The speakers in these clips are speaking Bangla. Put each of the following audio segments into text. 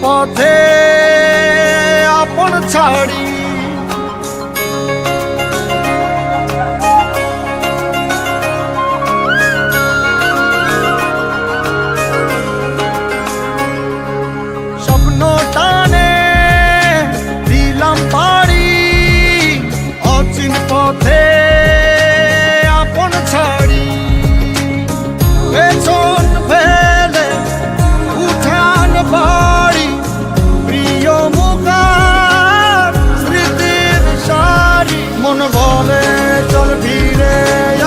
পথে আপন ছাড়ি স্বপ্ন টানে দিলাম পাড়ি অচিন পথে আপন ছাড়ি পেছন ফেলে উঠান বাড়ি প্রিয় মুখার স্মৃতির সারি মন বলে চল ফিরে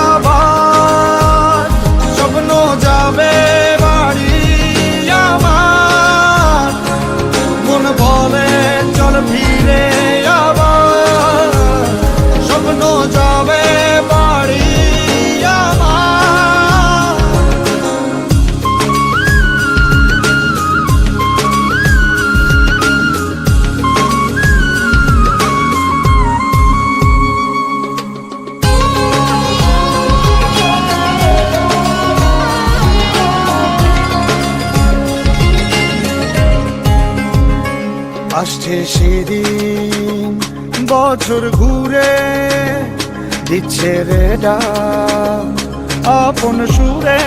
আবার স্বপ্ন যাবে বাড়ি আমার মন বলে চল ফিরে আবার স্বপ্ন যাবে বাড়ি আমার আসছে সেদিন বছর ঘুরে দিচ্ছে রে ডাক আপন সুরে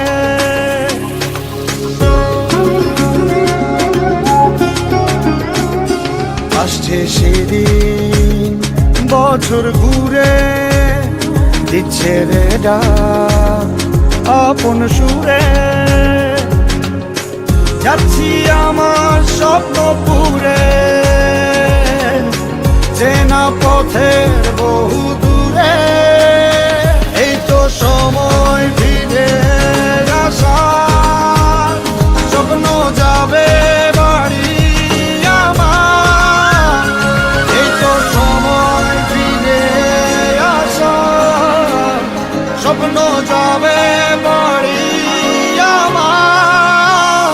আসছে সেদিন বছর ঘুরে দিচ্ছে রে ডাক আপন সুরে যাচ্ছি আমার স্বপ্ন পুরে চেনা পথের বহু দূরে এই তো সময় ফিরে আসার স্বপ্ন যাবে বাড়ি আমার এই তো সময় ফিরে আসার স্বপ্ন যাবে বাড়ি আমার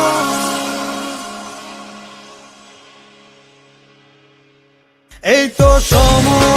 এই তো সময়